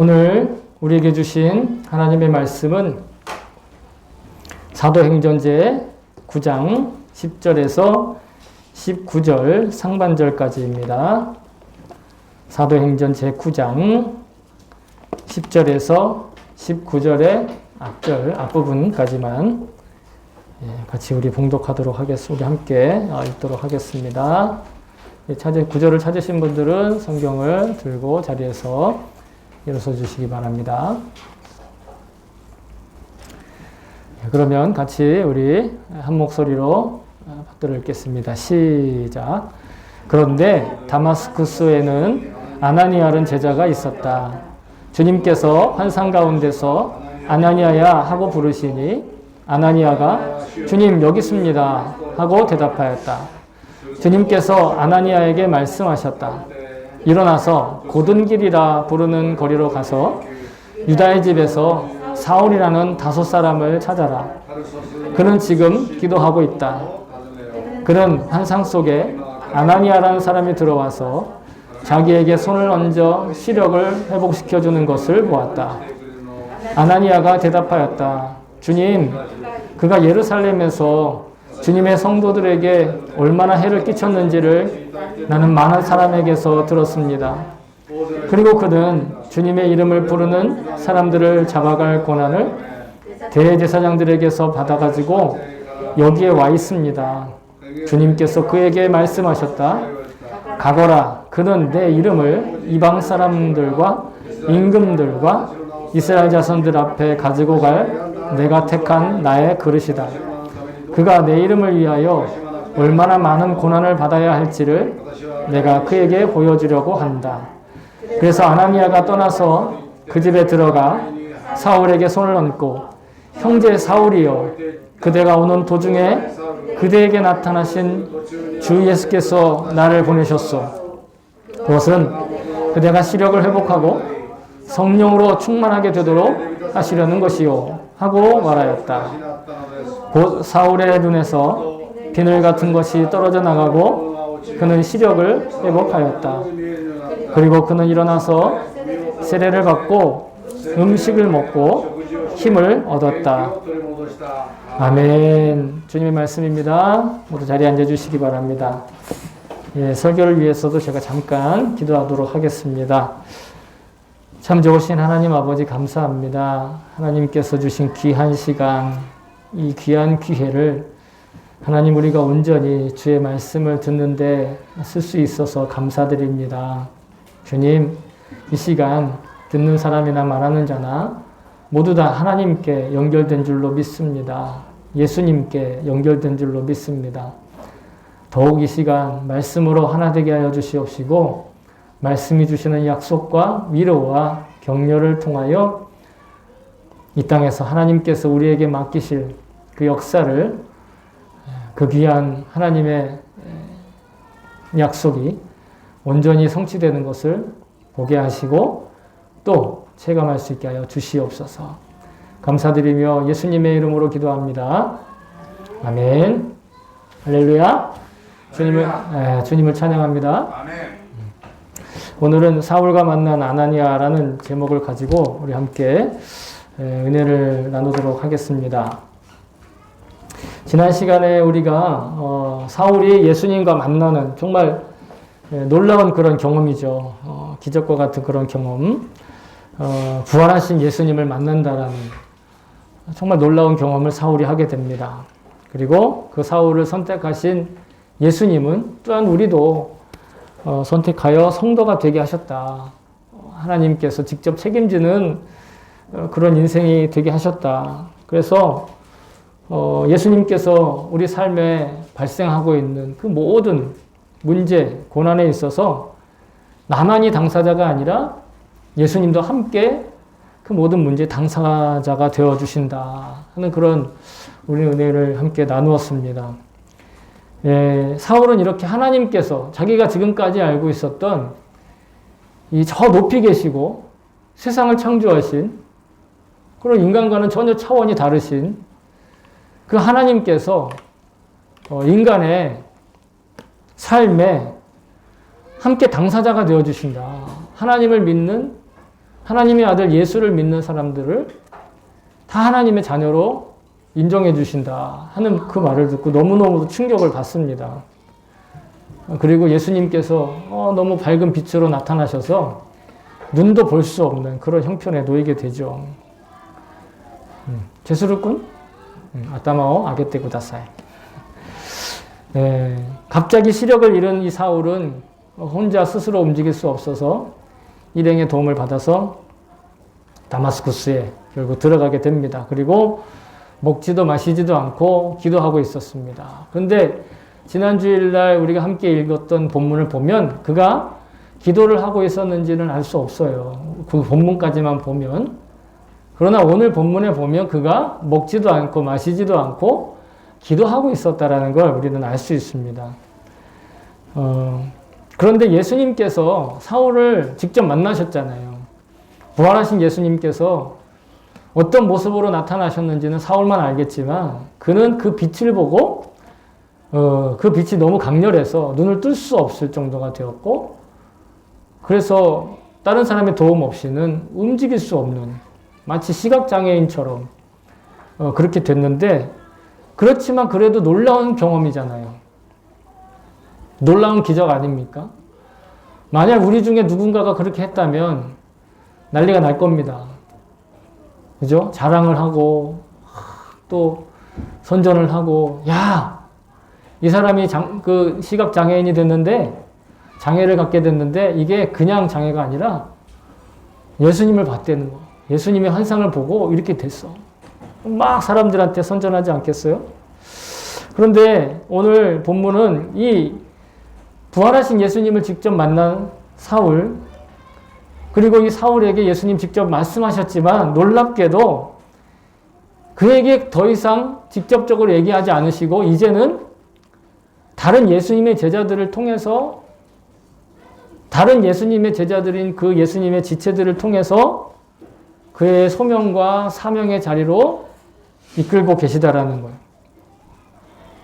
오늘 우리에게 주신 하나님의 말씀은 사도행전 제 9장 10절에서 19절 상반절까지입니다. 사도행전 제 9장 10절에서 19절의 앞부분까지만 같이 우리 봉독하도록 하겠습니다. 우리 함께 읽도록 하겠습니다. 구절을 찾으신 분들은 성경을 들고 자리에서 일어서 주시기 바랍니다. 그러면 같이 우리 한 목소리로 받들어 읽겠습니다. 시작. 그런데 다마스쿠스에는 아나니아라는 제자가 있었다. 주님께서 환상 가운데서 아나니아야 하고 부르시니 아나니아가 주님 여기 있습니다 하고 대답하였다. 주님께서 아나니아에게 말씀하셨다. 일어나서 곧은 길이라 부르는 거리로 가서 유다의 집에서 사울이라는 5사람을 찾아라. 그는 지금 기도하고 있다. 그는 환상 속에 아나니아라는 사람이 들어와서 자기에게 손을 얹어 시력을 회복시켜주는 것을 보았다. 아나니아가 대답하였다. 주님, 그가 예루살렘에서 주님의 성도들에게 얼마나 해를 끼쳤는지를 나는 많은 사람에게서 들었습니다. 그리고 그는 주님의 이름을 부르는 사람들을 잡아갈 권한을 대제사장들에게서 받아가지고 여기에 와 있습니다. 주님께서 그에게 말씀하셨다. 가거라. 그는 내 이름을 이방 사람들과 임금들과 이스라엘 자손들 앞에 가지고 갈 내가 택한 나의 그릇이다. 그가 내 이름을 위하여 얼마나 많은 고난을 받아야 할지를 내가 그에게 보여주려고 한다. 그래서 아나니아가 떠나서 그 집에 들어가 사울에게 손을 얹고 형제 사울이여, 그대가 오는 도중에 그대에게 나타나신 주 예수께서 나를 보내셨소. 그것은 그대가 시력을 회복하고 성령으로 충만하게 되도록 하시려는 것이요 하고 말하였다. 곧 사울의 눈에서 비늘 같은 것이 떨어져 나가고 그는 시력을 회복하였다. 그리고 그는 일어나서 세례를 받고 음식을 먹고 힘을 얻었다. 아멘. 주님의 말씀입니다. 모두 자리에 앉아주시기 바랍니다. 설교를 위해서도 제가 잠깐 기도하도록 하겠습니다. 참 좋으신 하나님 아버지 감사합니다. 하나님께서 주신 귀한 시간, 이 귀한 기회를 하나님 우리가 온전히 주의 말씀을 듣는데 쓸 수 있어서 감사드립니다. 주님, 이 시간 듣는 사람이나 말하는 자나 모두 다 하나님께 연결된 줄로 믿습니다. 예수님께 연결된 줄로 믿습니다. 더욱 이 시간 말씀으로 하나 되게 하여 주시옵시고 말씀이 주시는 약속과 위로와 격려를 통하여 이 땅에서 하나님께서 우리에게 맡기실 그 역사를, 그 귀한 하나님의 약속이 온전히 성취되는 것을 보게 하시고 또 체감할 수 있게 하여 주시옵소서. 감사드리며 예수님의 이름으로 기도합니다. 아멘. 할렐루야. 주님을 찬양합니다. 아멘. 오늘은 사울과 만난 아나니아라는 제목을 가지고 우리 함께 은혜를 나누도록 하겠습니다. 지난 시간에 우리가 사울이 예수님과 만나는 정말 놀라운 그런 경험이죠. 기적과 같은 그런 경험. 부활하신 예수님을 만난다라는 정말 놀라운 경험을 사울이 하게 됩니다. 그리고 그 사울을 선택하신 예수님은 또한 우리도 선택하여 성도가 되게 하셨다. 하나님께서 직접 책임지는 그런 인생이 되게 하셨다. 그래서 예수님께서 우리 삶에 발생하고 있는 그 모든 문제, 고난에 있어서 나만이 당사자가 아니라 예수님도 함께 그 모든 문제의 당사자가 되어주신다 하는 그런 우리 은혜를 함께 나누었습니다. 사울은 이렇게 하나님께서 자기가 지금까지 알고 있었던 이 저 높이 계시고 세상을 창조하신 그런 인간과는 전혀 차원이 다르신 그 하나님께서 인간의 삶에 함께 당사자가 되어주신다. 하나님을 믿는 하나님의 아들 예수를 믿는 사람들을 다 하나님의 자녀로 인정해 주신다 하는 그 말을 듣고 너무너무 충격을 받습니다. 그리고 예수님께서 너무 밝은 빛으로 나타나셔서 눈도 볼 수 없는 그런 형편에 놓이게 되죠. 제수르꾼? 아따마오 아게테 구다사이. 갑자기 시력을 잃은 이 사울은 혼자 스스로 움직일 수 없어서 일행의 도움을 받아서 다마스쿠스에 결국 들어가게 됩니다. 그리고 먹지도 마시지도 않고 기도하고 있었습니다. 그런데 지난 주일날 우리가 함께 읽었던 본문을 보면 그가 기도를 하고 있었는지는 알 수 없어요. 그 본문까지만 보면. 그러나 오늘 본문에 보면 그가 먹지도 않고 마시지도 않고 기도하고 있었다라는 걸 우리는 알 수 있습니다. 그런데 예수님께서 사울을 직접 만나셨잖아요. 부활하신 예수님께서 어떤 모습으로 나타나셨는지는 사울만 알겠지만 그는 그 빛을 보고 그 빛이 너무 강렬해서 눈을 뜰 수 없을 정도가 되었고 그래서 다른 사람의 도움 없이는 움직일 수 없는 마치 시각장애인처럼 그렇게 됐는데 그렇지만 그래도 놀라운 경험이잖아요. 놀라운 기적 아닙니까? 만약 우리 중에 누군가가 그렇게 했다면 난리가 날 겁니다. 그죠? 자랑을 하고 또 선전을 하고 야! 이 사람이 그 시각장애인이 됐는데 장애를 갖게 됐는데 이게 그냥 장애가 아니라 예수님을 봤다는 거. 예수님의 환상을 보고 이렇게 됐어. 막 사람들한테 선전하지 않겠어요? 그런데 오늘 본문은 이 부활하신 예수님을 직접 만난 사울, 그리고 이 사울에게 예수님 직접 말씀하셨지만 놀랍게도 그에게 더 이상 직접적으로 얘기하지 않으시고 이제는 다른 예수님의 제자들을 통해서 다른 예수님의 제자들인 그 예수님의 지체들을 통해서 그의 소명과 사명의 자리로 이끌고 계시다라는 거예요.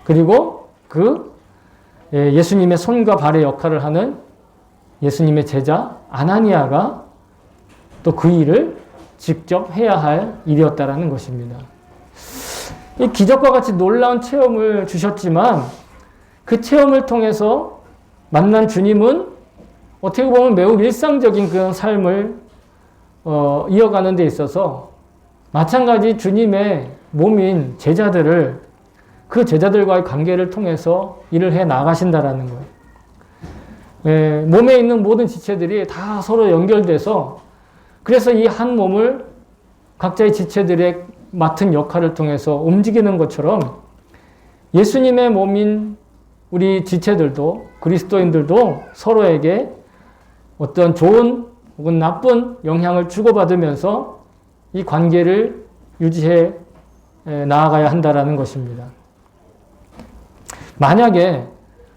그리고 그 예수님의 손과 발의 역할을 하는 예수님의 제자 아나니아가 또 그 일을 직접 해야 할 일이었다라는 것입니다. 이 기적과 같이 놀라운 체험을 주셨지만 그 체험을 통해서 만난 주님은 어떻게 보면 매우 일상적인 그런 삶을 이어가는 데 있어서 마찬가지 주님의 몸인 제자들을 그 제자들과의 관계를 통해서 일을 해 나가신다라는 거예요. 몸에 있는 모든 지체들이 다 서로 연결돼서 그래서 이 한 몸을 각자의 지체들의 맡은 역할을 통해서 움직이는 것처럼 예수님의 몸인 우리 지체들도 그리스도인들도 서로에게 어떤 좋은 혹은 나쁜 영향을 주고받으면서 이 관계를 유지해 나아가야 한다라는 것입니다. 만약에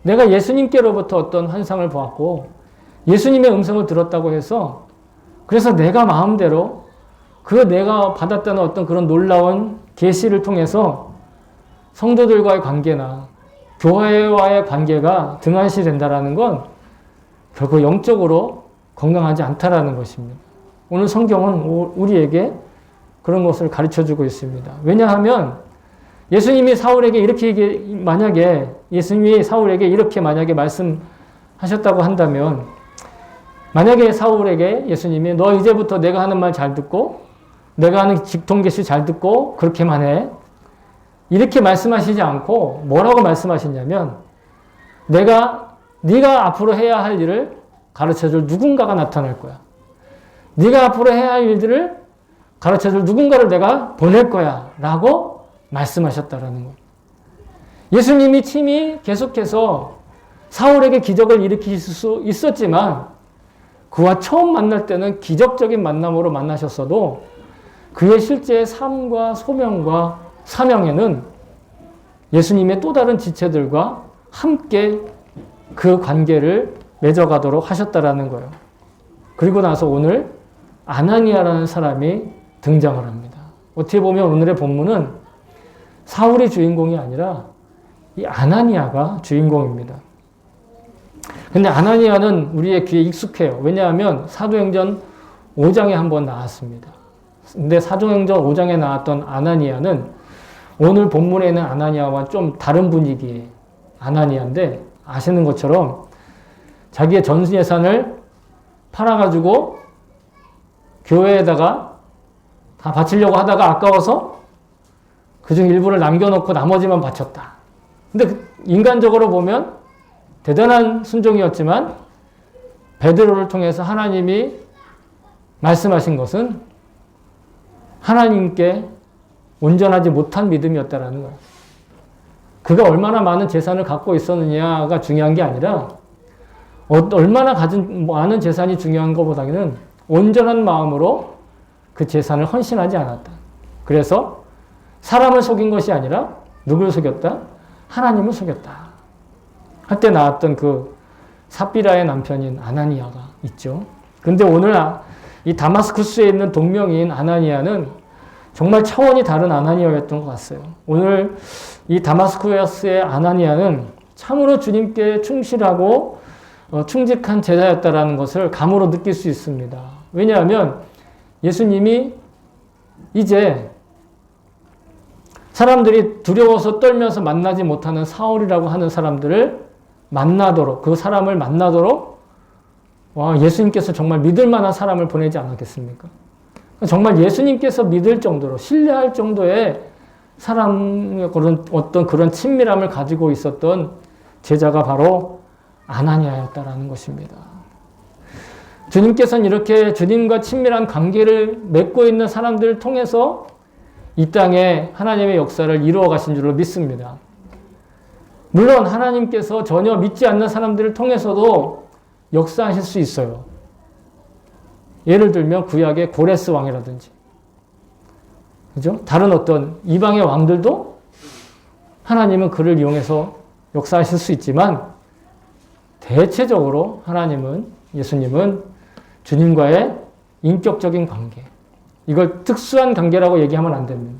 내가 예수님께로부터 어떤 환상을 보았고 예수님의 음성을 들었다고 해서 그래서 내가 마음대로 그 내가 받았다는 어떤 그런 놀라운 계시를 통해서 성도들과의 관계나 교회와의 관계가 등한시 된다라는 건 결국 영적으로 건강하지 않다라는 것입니다. 오늘 성경은 우리에게 그런 것을 가르쳐주고 있습니다. 왜냐하면 예수님이 사울에게 예수님이 사울에게 이렇게 만약에 말씀하셨다고 한다면 만약에 사울에게 예수님이 너 이제부터 내가 하는 말 잘 듣고 내가 하는 직통계시 잘 듣고 그렇게만 해. 이렇게 말씀하시지 않고 뭐라고 말씀하시냐면 네가 앞으로 해야 할 일을 가르쳐줄 누군가가 나타날 거야. 네가 앞으로 해야 할 일들을 가르쳐줄 누군가를 내가 보낼 거야 라고 말씀하셨다라는 거예요. 예수님이 친히 계속해서 사울에게 기적을 일으키실 수 있었지만 그와 처음 만날 때는 기적적인 만남으로 만나셨어도 그의 실제 삶과 소명과 사명에는 예수님의 또 다른 지체들과 함께 그 관계를 맺어가도록 하셨다라는 거예요. 그리고 나서 오늘 아나니아라는 사람이 등장을 합니다. 어떻게 보면 오늘의 본문은 사울이 주인공이 아니라 이 아나니아가 주인공입니다. 근데 아나니아는 우리의 귀에 익숙해요. 왜냐하면 사도행전 5장에 한번 나왔습니다. 근데 사도행전 5장에 나왔던 아나니아는 오늘 본문에 있는 아나니아와 좀 다른 분위기의 아나니아인데 아시는 것처럼 자기의 전 재산을 팔아가지고 교회에다가 다 바치려고 하다가 아까워서 그중 일부를 남겨놓고 나머지만 바쳤다. 근데 인간적으로 보면 대단한 순종이었지만 베드로를 통해서 하나님이 말씀하신 것은 하나님께 온전하지 못한 믿음이었다라는 거예요. 그가 얼마나 많은 재산을 갖고 있었느냐가 중요한 게 아니라 얼마나 가진 많은 재산이 중요한 것보다는 온전한 마음으로 그 재산을 헌신하지 않았다. 그래서 사람을 속인 것이 아니라 누굴 속였다? 하나님을 속였다. 할 때 나왔던 그 삽비라의 남편인 아나니아가 있죠. 근데 오늘 이 다마스쿠스에 있는 동명인 아나니아는 정말 차원이 다른 아나니아였던 것 같아요. 오늘 이 다마스쿠스의 아나니아는 참으로 주님께 충실하고 충직한 제자였다라는 것을 감으로 느낄 수 있습니다. 왜냐하면 예수님이 이제 사람들이 두려워서 떨면서 만나지 못하는 사울이라고 하는 사람들을 만나도록, 그 사람을 만나도록 예수님께서 정말 믿을 만한 사람을 보내지 않았겠습니까? 정말 예수님께서 믿을 정도로, 신뢰할 정도의 사람의 그런 친밀함을 가지고 있었던 제자가 바로 아나니아였다라는 것입니다. 주님께서는 이렇게 주님과 친밀한 관계를 맺고 있는 사람들을 통해서 이 땅에 하나님의 역사를 이루어 가신 줄로 믿습니다. 물론 하나님께서 전혀 믿지 않는 사람들을 통해서도 역사하실 수 있어요. 예를 들면 구약의 고레스 왕이라든지, 그죠? 다른 어떤 이방의 왕들도 하나님은 그를 이용해서 역사하실 수 있지만 대체적으로 예수님은 주님과의 인격적인 관계, 이걸 특수한 관계라고 얘기하면 안 됩니다.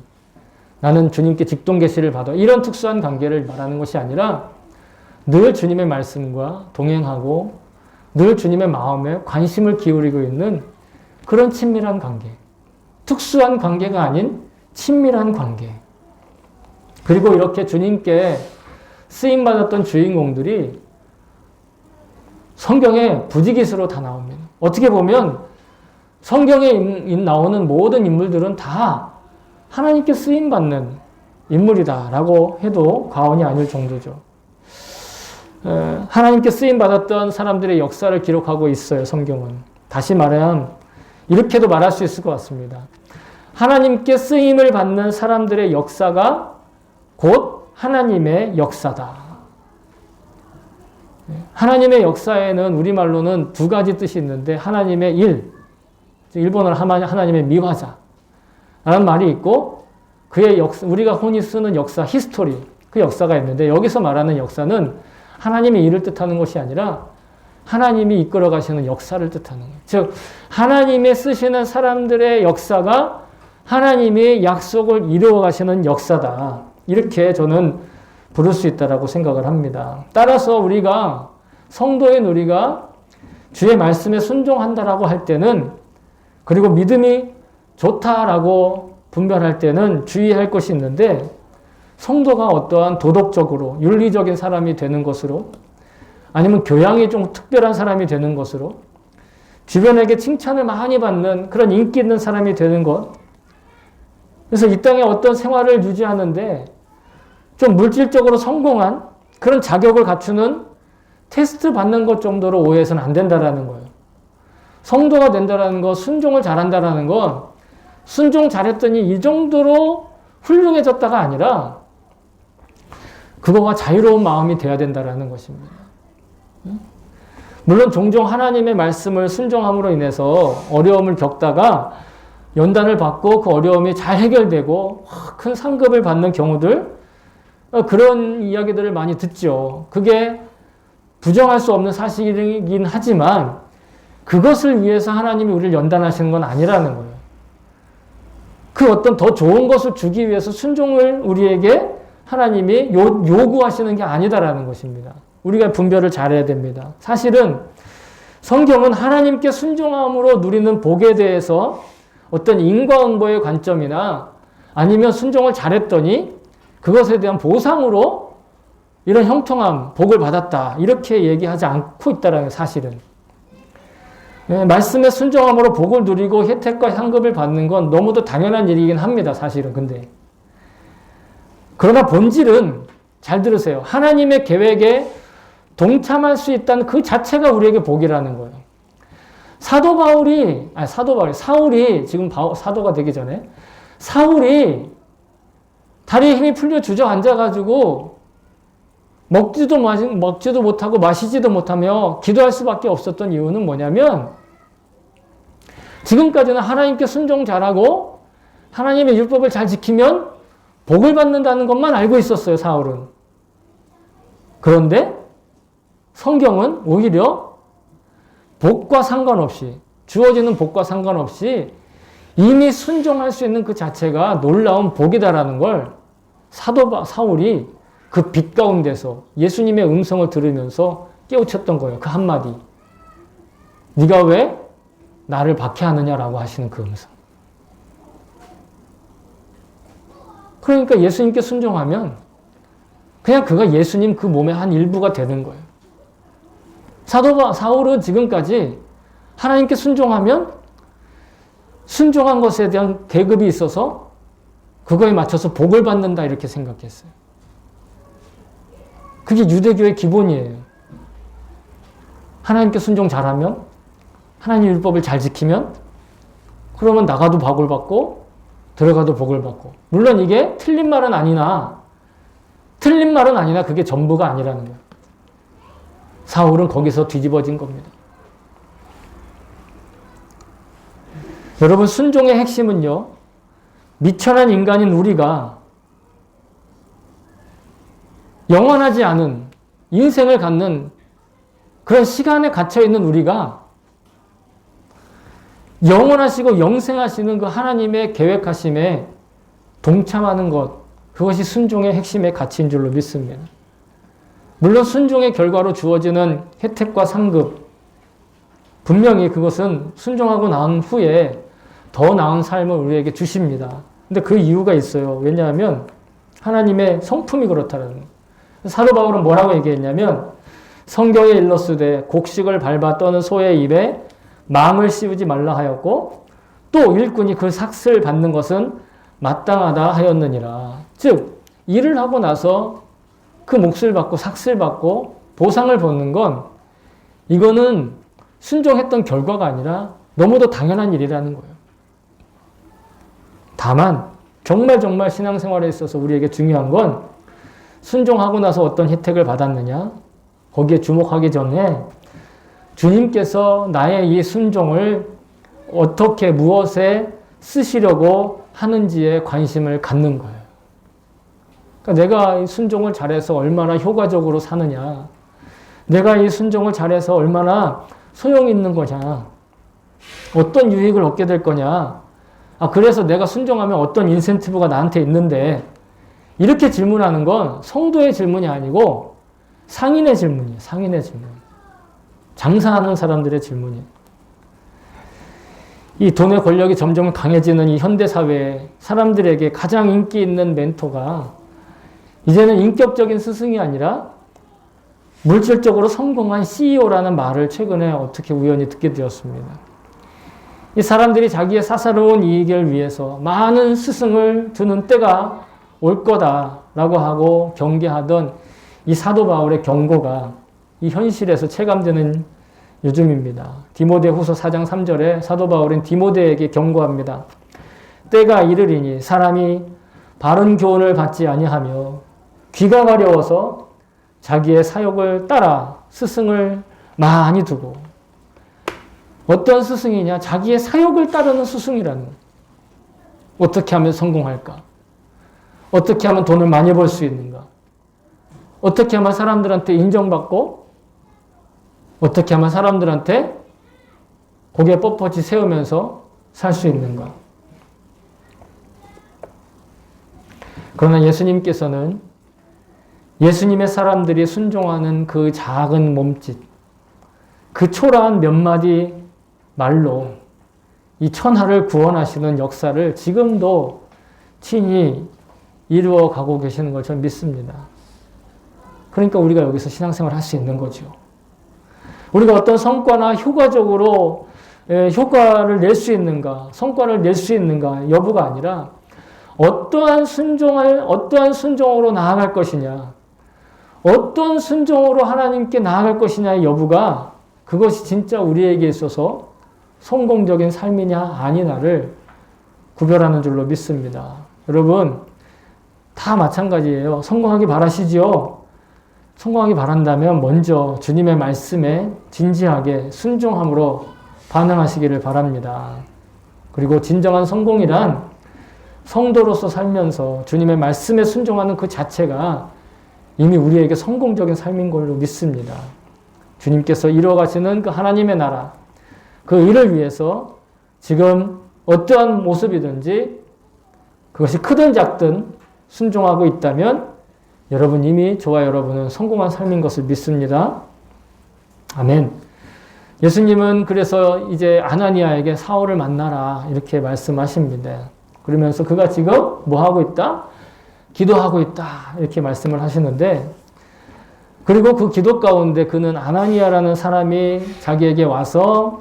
나는 주님께 직동 계시를 받아, 이런 특수한 관계를 말하는 것이 아니라 늘 주님의 말씀과 동행하고 늘 주님의 마음에 관심을 기울이고 있는 그런 친밀한 관계, 특수한 관계가 아닌 친밀한 관계. 그리고 이렇게 주님께 쓰임받았던 주인공들이 성경에 부지기수로 다 나옵니다. 어떻게 보면 성경에 나오는 모든 인물들은 다 하나님께 쓰임받는 인물이다라고 해도 과언이 아닐 정도죠. 하나님께 쓰임받았던 사람들의 역사를 기록하고 있어요, 성경은. 다시 말하면 이렇게도 말할 수 있을 것 같습니다. 하나님께 쓰임을 받는 사람들의 역사가 곧 하나님의 역사다. 하나님의 역사에는 우리말로는 두 가지 뜻이 있는데 하나님의 일, 일본어로 하나님의 미화자라는 말이 있고 그의 역사, 우리가 흔히 쓰는 역사, 히스토리, 그 역사가 있는데 여기서 말하는 역사는 하나님의 일을 뜻하는 것이 아니라 하나님이 이끌어 가시는 역사를 뜻하는 거예요. 즉 하나님의 쓰시는 사람들의 역사가 하나님의 약속을 이루어 가시는 역사다. 이렇게 저는 부를 수 있다고 생각을 합니다. 따라서 우리가 성도인 우리가 주의 말씀에 순종한다라고 할 때는, 그리고 믿음이 좋다라고 분별할 때는 주의할 것이 있는데, 성도가 어떠한 도덕적으로 윤리적인 사람이 되는 것으로, 아니면 교양이 좀 특별한 사람이 되는 것으로, 주변에게 칭찬을 많이 받는 그런 인기 있는 사람이 되는 것, 그래서 이 땅에 어떤 생활을 유지하는데 좀 물질적으로 성공한 그런 자격을 갖추는 테스트 받는 것 정도로 오해해서는 안 된다라는 거예요. 성도가 된다라는 거, 순종을 잘한다라는 건 순종 잘했더니 이 정도로 훌륭해졌다가 아니라 그거가 자유로운 마음이 돼야 된다라는 것입니다. 물론 종종 하나님의 말씀을 순종함으로 인해서 어려움을 겪다가 연단을 받고 그 어려움이 잘 해결되고 큰 상급을 받는 경우들, 그런 이야기들을 많이 듣죠. 그게 부정할 수 없는 사실이긴 하지만 그것을 위해서 하나님이 우리를 연단하시는 건 아니라는 거예요. 그 어떤 더 좋은 것을 주기 위해서 순종을 우리에게 하나님이 요구하시는 게 아니다라는 것입니다. 우리가 분별을 잘해야 됩니다. 사실은 성경은 하나님께 순종함으로 누리는 복에 대해서 어떤 인과응보의 관점이나 아니면 순종을 잘했더니 그것에 대한 보상으로 이런 형통함, 복을 받았다. 이렇게 얘기하지 않고 있다는 사실은. 말씀에 순종함으로 복을 누리고 혜택과 상급을 받는 건 너무도 당연한 일이긴 합니다. 사실은. 근데 그러나 본질은 잘 들으세요. 하나님의 계획에 동참할 수 있다는 그 자체가 우리에게 복이라는 거예요. 사울이 지금 사도가 되기 전에 사울이 다리에 힘이 풀려 주저앉아가지고 먹지도 못하고 마시지도 못하며 기도할 수밖에 없었던 이유는 뭐냐면 지금까지는 하나님께 순종 잘하고 하나님의 율법을 잘 지키면 복을 받는다는 것만 알고 있었어요. 사울은. 그런데 성경은 오히려 복과 상관없이 주어지는 복과 상관없이 이미 순종할 수 있는 그 자체가 놀라운 복이다라는 걸 사울이 그 빛 가운데서 예수님의 음성을 들으면서 깨우쳤던 거예요. 그 한마디. 네가 왜 나를 박해하느냐라고 하시는 그 음성. 그러니까 예수님께 순종하면 그냥 그가 예수님 그 몸의 한 일부가 되는 거예요. 사울은 지금까지 하나님께 순종하면 순종한 것에 대한 계급이 있어서 그거에 맞춰서 복을 받는다 이렇게 생각했어요. 그게 유대교의 기본이에요. 하나님께 순종 잘하면 하나님 율법을 잘 지키면 그러면 나가도 복을 받고 들어가도 복을 받고 물론 이게 틀린 말은 아니나 그게 전부가 아니라는 거예요. 사울은 거기서 뒤집어진 겁니다. 여러분 순종의 핵심은요. 미천한 인간인 우리가 영원하지 않은 인생을 갖는 그런 시간에 갇혀있는 우리가 영원하시고 영생하시는 그 하나님의 계획하심에 동참하는 것 그것이 순종의 핵심의 가치인 줄로 믿습니다. 물론 순종의 결과로 주어지는 혜택과 상급 분명히 그것은 순종하고 난 후에 더 나은 삶을 우리에게 주십니다. 근데 그 이유가 있어요. 왜냐하면 하나님의 성품이 그렇다는 거예요. 사도 바울은 뭐라고 얘기했냐면 성경에 일렀으되 곡식을 밟아 떠는 소의 입에 망을 씌우지 말라 하였고 또 일꾼이 그 삭슬 받는 것은 마땅하다 하였느니라. 즉 일을 하고 나서 그 몫을 받고 삭슬 받고 보상을 받는 건 이거는 순종했던 결과가 아니라 너무도 당연한 일이라는 거예요. 다만 정말 신앙생활에 있어서 우리에게 중요한 건 순종하고 나서 어떤 혜택을 받았느냐 거기에 주목하기 전에 주님께서 나의 이 순종을 어떻게 무엇에 쓰시려고 하는지에 관심을 갖는 거예요. 그러니까 내가 이 순종을 잘해서 얼마나 효과적으로 사느냐 내가 이 순종을 잘해서 얼마나 소용이 있는 거냐 어떤 유익을 얻게 될 거냐 그래서 내가 순종하면 어떤 인센티브가 나한테 있는데 이렇게 질문하는 건 성도의 질문이 아니고 상인의 질문이에요. 상인의 질문. 장사하는 사람들의 질문이에요. 이 돈의 권력이 점점 강해지는 이 현대사회에 사람들에게 가장 인기 있는 멘토가 이제는 인격적인 스승이 아니라 물질적으로 성공한 CEO라는 말을 최근에 어떻게 우연히 듣게 되었습니다. 이 사람들이 자기의 사사로운 이익을 위해서 많은 스승을 두는 때가 올 거다라고 하고 경계하던 이 사도 바울의 경고가 이 현실에서 체감되는 요즘입니다. 디모데후서 4장 3절에 사도 바울은 디모데에게 경고합니다. 때가 이르리니 사람이 바른 교훈을 받지 아니하며 귀가 가려워서 자기의 사욕을 따라 스승을 많이 두고 어떤 스승이냐? 자기의 사욕을 따르는 스승이라는 거예요. 어떻게 하면 성공할까? 어떻게 하면 돈을 많이 벌 수 있는가? 어떻게 하면 사람들한테 인정받고 어떻게 하면 사람들한테 고개 뻣뻣이 세우면서 살 수 있는가? 그러나 예수님께서는 예수님의 사람들이 순종하는 그 작은 몸짓, 그 그 초라한 몇 마디 말로 이 천하를 구원하시는 역사를 지금도 친히 이루어가고 계시는 걸 저는 믿습니다. 그러니까 우리가 여기서 신앙생활을 할 수 있는 거죠. 우리가 어떤 성과나 효과적으로 효과를 낼 수 있는가, 성과를 낼 수 있는가 여부가 아니라 어떠한 순종으로 나아갈 것이냐, 어떤 순종으로 하나님께 나아갈 것이냐의 여부가 그것이 진짜 우리에게 있어서 성공적인 삶이냐 아니냐를 구별하는 줄로 믿습니다. 여러분 다 마찬가지예요. 성공하기 바라시지요? 성공하기 바란다면 먼저 주님의 말씀에 진지하게 순종함으로 반응하시기를 바랍니다. 그리고 진정한 성공이란 성도로서 살면서 주님의 말씀에 순종하는 그 자체가 이미 우리에게 성공적인 삶인 걸로 믿습니다. 주님께서 이루어가시는 그 하나님의 나라, 그 일을 위해서 지금 어떠한 모습이든지 그것이 크든 작든 순종하고 있다면 여러분 이미 저와 여러분은 성공한 삶인 것을 믿습니다. 아멘. 예수님은 그래서 이제 아나니아에게 사울을 만나라 이렇게 말씀하십니다. 그러면서 그가 지금 뭐 하고 있다? 기도하고 있다 이렇게 말씀을 하시는데, 그리고 그 기도 가운데 그는 아나니아라는 사람이 자기에게 와서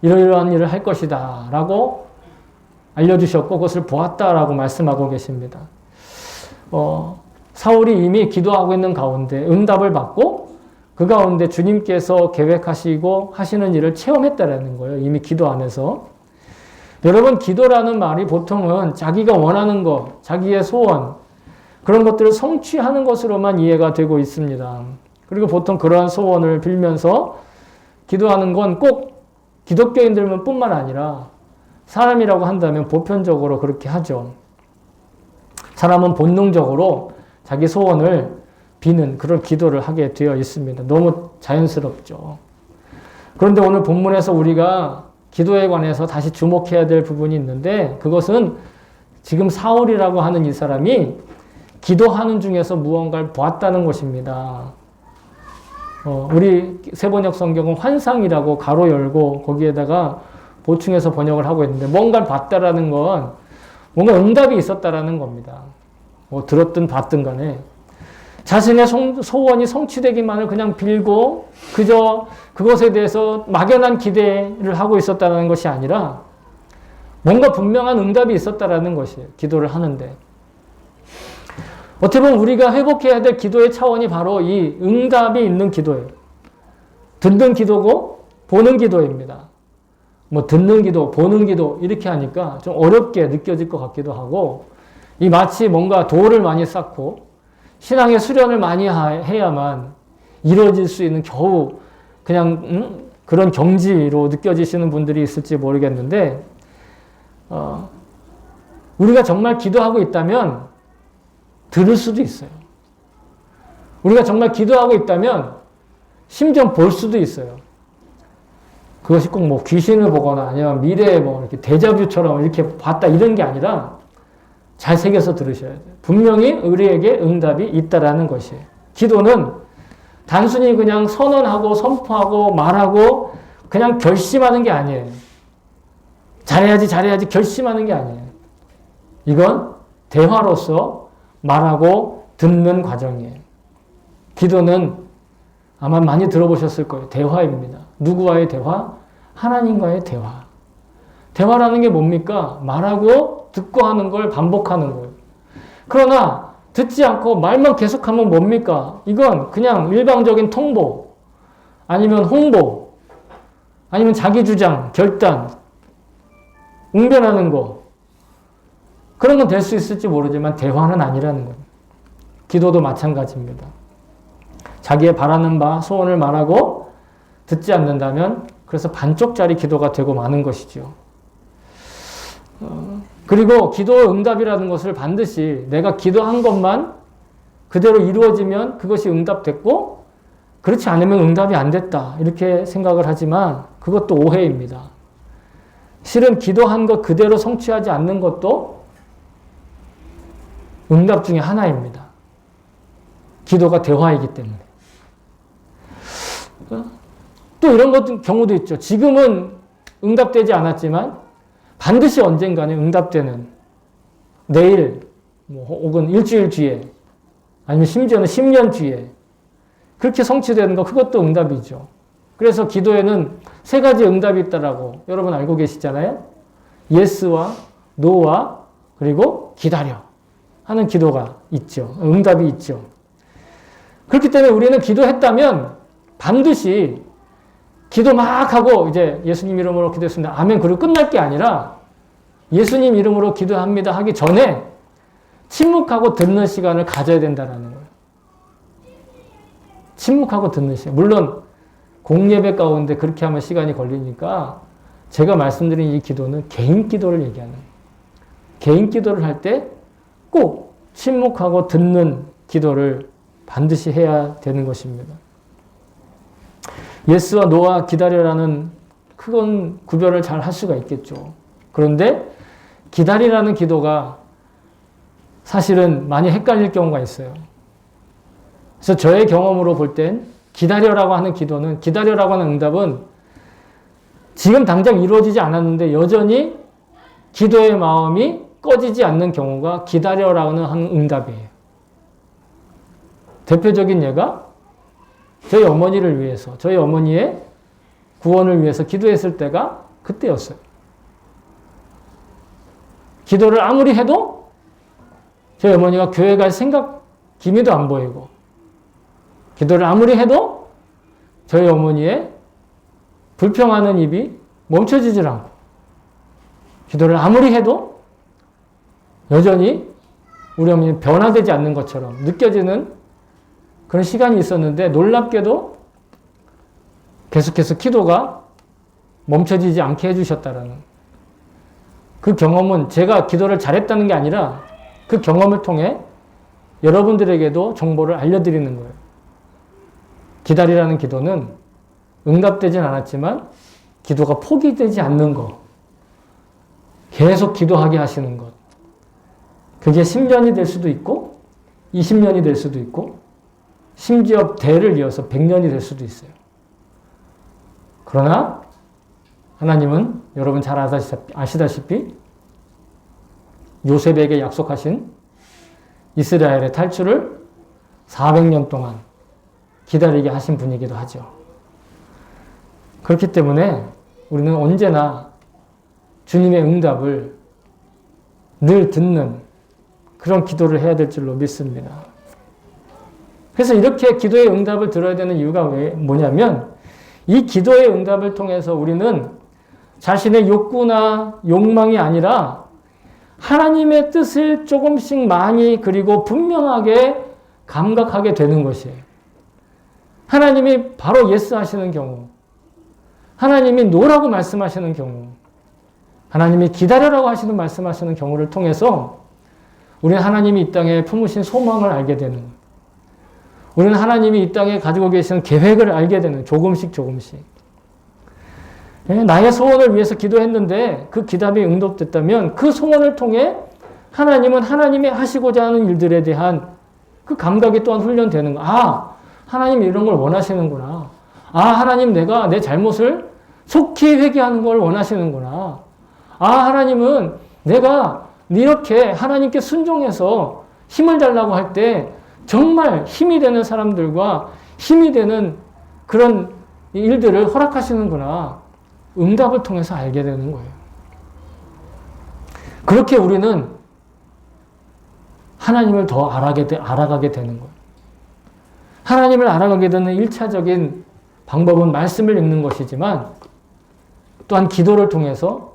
이러이러한 일을 할 것이다 라고 알려주셨고 그것을 보았다라고 말씀하고 계십니다. 사울이 이미 기도하고 있는 가운데 응답을 받고 그 가운데 주님께서 계획하시고 하시는 일을 체험했다라는 거예요. 이미 기도 안에서. 여러분 기도라는 말이 보통은 자기가 원하는 것, 자기의 소원 그런 것들을 성취하는 것으로만 이해가 되고 있습니다. 그리고 보통 그러한 소원을 빌면서 기도하는 건 꼭 기독교인들만 뿐만 아니라 사람이라고 한다면 보편적으로 그렇게 하죠. 사람은 본능적으로 자기 소원을 비는 그런 기도를 하게 되어 있습니다. 너무 자연스럽죠. 그런데 오늘 본문에서 우리가 기도에 관해서 다시 주목해야 될 부분이 있는데 그것은 지금 사울이라고 하는 이 사람이 기도하는 중에서 무언가를 보았다는 것입니다. 우리 세번역 성경은 환상이라고 가로 열고 거기에다가 보충해서 번역을 하고 있는데 뭔가를 봤다라는 건 뭔가 응답이 있었다라는 겁니다. 들었든 봤든 간에 자신의 소원이 성취되기만을 그냥 빌고 그저 그것에 대해서 막연한 기대를 하고 있었다는 것이 아니라 뭔가 분명한 응답이 있었다라는 것이에요. 기도를 하는데. 어떻게 보면 우리가 회복해야 될 기도의 차원이 바로 이 응답이 있는 기도예요. 듣는 기도고 보는 기도입니다. 듣는 기도, 보는 기도 이렇게 하니까 좀 어렵게 느껴질 것 같기도 하고 이 마치 뭔가 돌을 많이 쌓고 신앙의 수련을 많이 해야만 이루어질 수 있는 겨우 그냥 그런 경지로 느껴지시는 분들이 있을지 모르겠는데 우리가 정말 기도하고 있다면 들을 수도 있어요. 우리가 정말 기도하고 있다면 심지어 볼 수도 있어요. 그것이 꼭 귀신을 보거나 아니면 미래에 이렇게 데자뷰처럼 이렇게 봤다 이런 게 아니라 잘 새겨서 들으셔야 돼요. 분명히 우리에게 응답이 있다라는 것이에요. 기도는 단순히 그냥 선언하고 선포하고 말하고 그냥 결심하는 게 아니에요. 잘해야지 결심하는 게 아니에요. 이건 대화로서 말하고 듣는 과정이에요. 기도는 아마 많이 들어보셨을 거예요. 대화입니다. 누구와의 대화? 하나님과의 대화. 대화라는 게 뭡니까? 말하고 듣고 하는 걸 반복하는 거예요. 그러나 듣지 않고 말만 계속하면 뭡니까? 이건 그냥 일방적인 통보, 아니면 홍보, 아니면 자기 주장, 결단, 웅변하는 거. 그런 건 될 수 있을지 모르지만 대화는 아니라는 거예요. 기도도 마찬가지입니다. 자기의 바라는 바, 소원을 말하고 듣지 않는다면 그래서 반쪽짜리 기도가 되고 마는 것이죠. 그리고 기도의 응답이라는 것을 반드시 내가 기도한 것만 그대로 이루어지면 그것이 응답됐고 그렇지 않으면 응답이 안 됐다 이렇게 생각을 하지만 그것도 오해입니다. 실은 기도한 것 그대로 성취하지 않는 것도 응답 중에 하나입니다. 기도가 대화이기 때문에. 또 이런 경우도 있죠. 지금은 응답되지 않았지만 반드시 언젠가는 응답되는, 내일 혹은 일주일 뒤에 아니면 심지어는 10년 뒤에 그렇게 성취되는 거, 그것도 응답이죠. 그래서 기도에는 세 가지 응답이 있다라고 여러분 알고 계시잖아요. 예스와 노와 그리고 기다려 하는 기도가 있죠. 응답이 있죠. 그렇기 때문에 우리는 기도했다면 반드시 기도 막 하고 이제 예수님 이름으로 기도했습니다. 아멘. 그리고 끝날 게 아니라 예수님 이름으로 기도합니다 하기 전에 침묵하고 듣는 시간을 가져야 된다는 거예요. 침묵하고 듣는 시간. 물론 공예배 가운데 그렇게 하면 시간이 걸리니까 제가 말씀드린 이 기도는 개인 기도를 얘기하는 거예요. 개인 기도를 할 때 꼭 침묵하고 듣는 기도를 반드시 해야 되는 것입니다. 예스와 노와 기다려라는 큰 구별을 잘 할 수가 있겠죠. 그런데 기다리라는 기도가 사실은 많이 헷갈릴 경우가 있어요. 그래서 저의 경험으로 볼 땐 기다려라고 하는 기도는, 기다려라고 하는 응답은 지금 당장 이루어지지 않았는데 여전히 기도의 마음이 꺼지지 않는 경우가 기다려라고 하는 응답이에요. 대표적인 예가 저희 어머니를 위해서, 저희 어머니의 구원을 위해서 기도했을 때가 그때였어요. 기도를 아무리 해도 저희 어머니가 교회 갈 생각, 기미도 안 보이고, 기도를 아무리 해도 저희 어머니의 불평하는 입이 멈춰지질 않고, 기도를 아무리 해도 여전히 우리 어머니는 변화되지 않는 것처럼 느껴지는 그런 시간이 있었는데, 놀랍게도 계속해서 기도가 멈춰지지 않게 해주셨다라는 그 경험은 제가 기도를 잘했다는 게 아니라 그 경험을 통해 여러분들에게도 정보를 알려드리는 거예요. 기다리라는 기도는 응답되진 않았지만 기도가 포기되지 않는 것, 계속 기도하게 하시는 것, 그게 10년이 될 수도 있고 20년이 될 수도 있고 심지어 대를 이어서 100년이 될 수도 있어요. 그러나 하나님은 여러분 잘 아시다시피 요셉에게 약속하신 이스라엘의 탈출을 400년 동안 기다리게 하신 분이기도 하죠. 그렇기 때문에 우리는 언제나 주님의 응답을 늘 듣는 그런 기도를 해야 될 줄로 믿습니다. 그래서 이렇게 기도의 응답을 들어야 되는 이유가 뭐냐면 이 기도의 응답을 통해서 우리는 자신의 욕구나 욕망이 아니라 하나님의 뜻을 조금씩 많이 그리고 분명하게 감각하게 되는 것이에요. 하나님이 바로 예스 하시는 경우, 하나님이 노라고 말씀하시는 경우, 하나님이 기다려라고 하시는 말씀하시는 경우를 통해서 우리는 하나님이 이 땅에 품으신 소망을 알게 되는 거예요. 우리는 하나님이 이 땅에 가지고 계시는 계획을 알게 되는, 조금씩 조금씩. 나의 소원을 위해서 기도했는데 그 기답이 응답됐다면 그 소원을 통해 하나님은 하나님이 하시고자 하는 일들에 대한 그 감각이 또한 훈련되는 거야. 아, 하나님 이런 걸 원하시는구나. 아, 하나님 내가 내 잘못을 속히 회개하는 걸 원하시는구나. 아, 하나님은 내가 이렇게 하나님께 순종해서 힘을 달라고 할 때 정말 힘이 되는 사람들과 힘이 되는 그런 일들을 허락하시는구나. 응답을 통해서 알게 되는 거예요. 그렇게 우리는 하나님을 더 알아가게 되는 거예요. 하나님을 알아가게 되는 1차적인 방법은 말씀을 읽는 것이지만 또한 기도를 통해서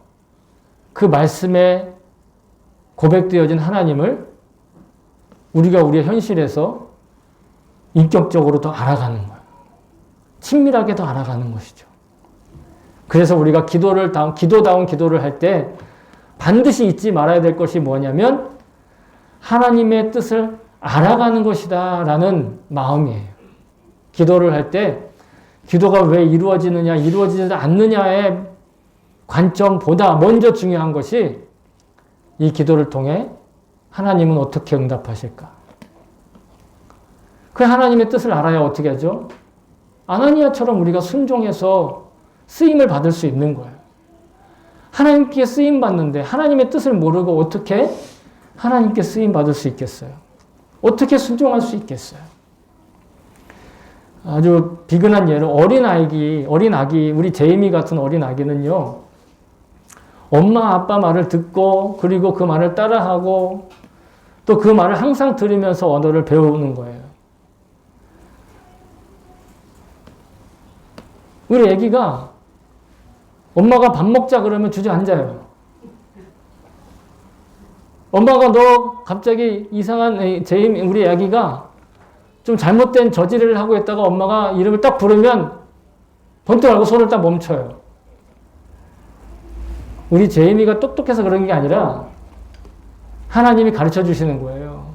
그 말씀에 고백되어진 하나님을 우리가 우리의 현실에서 인격적으로 더 알아가는 거예요. 친밀하게 더 알아가는 것이죠. 그래서 우리가 기도다운 기도를 할 때 반드시 잊지 말아야 될 것이 뭐냐면 하나님의 뜻을 알아가는 것이다 라는 마음이에요. 기도를 할 때 기도가 왜 이루어지느냐, 이루어지지 않느냐의 관점보다 먼저 중요한 것이 이 기도를 통해 하나님은 어떻게 응답하실까? 그 하나님의 뜻을 알아야 어떻게 하죠? 아나니아처럼 우리가 순종해서 쓰임을 받을 수 있는 거예요. 하나님께 쓰임 받는데 하나님의 뜻을 모르고 어떻게 하나님께 쓰임 받을 수 있겠어요? 어떻게 순종할 수 있겠어요? 아주 비근한 예로 어린 아기, 우리 제이미 같은 어린 아기는요, 엄마 아빠 말을 듣고 그리고 그 말을 따라하고 또 그 말을 항상 들으면서 언어를 배우는 거예요. 우리 아기가 엄마가 밥 먹자 그러면 주저앉아요. 엄마가 너 갑자기 이상한 우리 아기가 좀 잘못된 저지를 하고 있다가 엄마가 이름을 딱 부르면 번뜩 알고 손을 딱 멈춰요. 우리 제이미가 똑똑해서 그런 게 아니라 하나님이 가르쳐 주시는 거예요.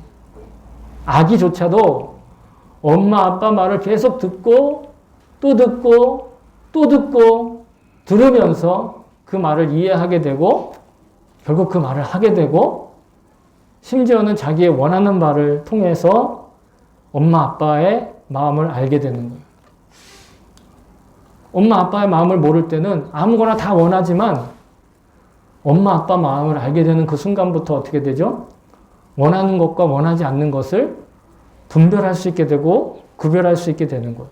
아기조차도 엄마 아빠 말을 계속 듣고 또 듣고 또 듣고 들으면서 그 말을 이해하게 되고 결국 그 말을 하게 되고 심지어는 자기의 원하는 말을 통해서 엄마 아빠의 마음을 알게 되는 거예요. 엄마 아빠의 마음을 모를 때는 아무거나 다 원하지만 엄마 아빠 마음을 알게 되는 그 순간부터 어떻게 되죠? 원하는 것과 원하지 않는 것을 분별할 수 있게 되고 구별할 수 있게 되는 거예요.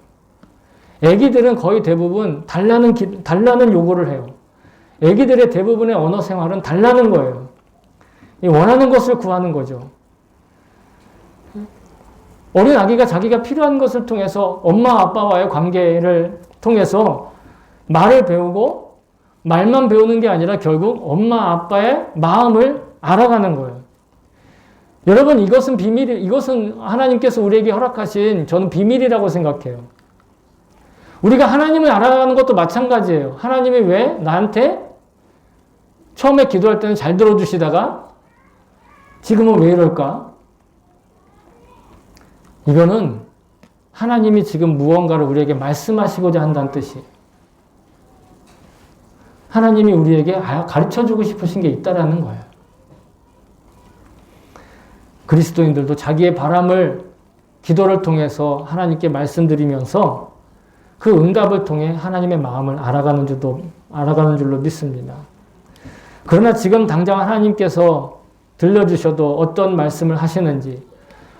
애기들은 거의 대부분 달라는 요구를 해요. 애기들의 대부분의 언어 생활은 달라는 거예요. 원하는 것을 구하는 거죠. 어린 아기가 자기가 필요한 것을 통해서 엄마 아빠와의 관계를 통해서 말을 배우고 말만 배우는 게 아니라 결국 엄마 아빠의 마음을 알아가는 거예요. 여러분, 이것은 이것은 하나님께서 우리에게 허락하신 저는 비밀이라고 생각해요. 우리가 하나님을 알아가는 것도 마찬가지예요. 하나님이 왜 나한테 처음에 기도할 때는 잘 들어주시다가 지금은 왜 이럴까? 이거는 하나님이 지금 무언가를 우리에게 말씀하시고자 한다는 뜻이에요. 하나님이 우리에게 가르쳐주고 싶으신 게 있다라는 거예요. 그리스도인들도 자기의 바람을 기도를 통해서 하나님께 말씀드리면서 그 응답을 통해 하나님의 마음을 알아가는 줄로 믿습니다. 그러나 지금 당장 하나님께서 들려주셔도 어떤 말씀을 하시는지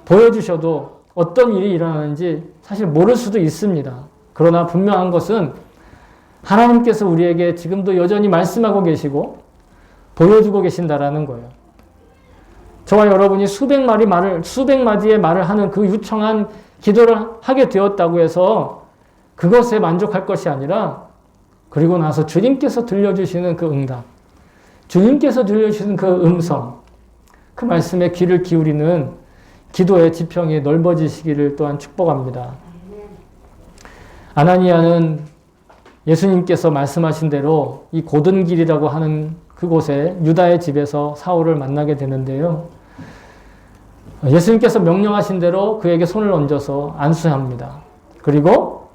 보여주셔도 어떤 일이 일어나는지 사실 모를 수도 있습니다. 그러나 분명한 것은 하나님께서 우리에게 지금도 여전히 말씀하고 계시고 보여주고 계신다라는 거예요. 저와 여러분이 수백 마디의 말을 하는 그 유청한 기도를 하게 되었다고 해서 그것에 만족할 것이 아니라 그리고 나서 주님께서 들려주시는 그 응답, 주님께서 들려주시는 그 음성, 그 말씀에 귀를 기울이는 기도의 지평이 넓어지시기를 또한 축복합니다. 아나니아는 예수님께서 말씀하신 대로 이 고든 길이라고 하는 그곳에 유다의 집에서 사울을 만나게 되는데요. 예수님께서 명령하신 대로 그에게 손을 얹어서 안수합니다. 그리고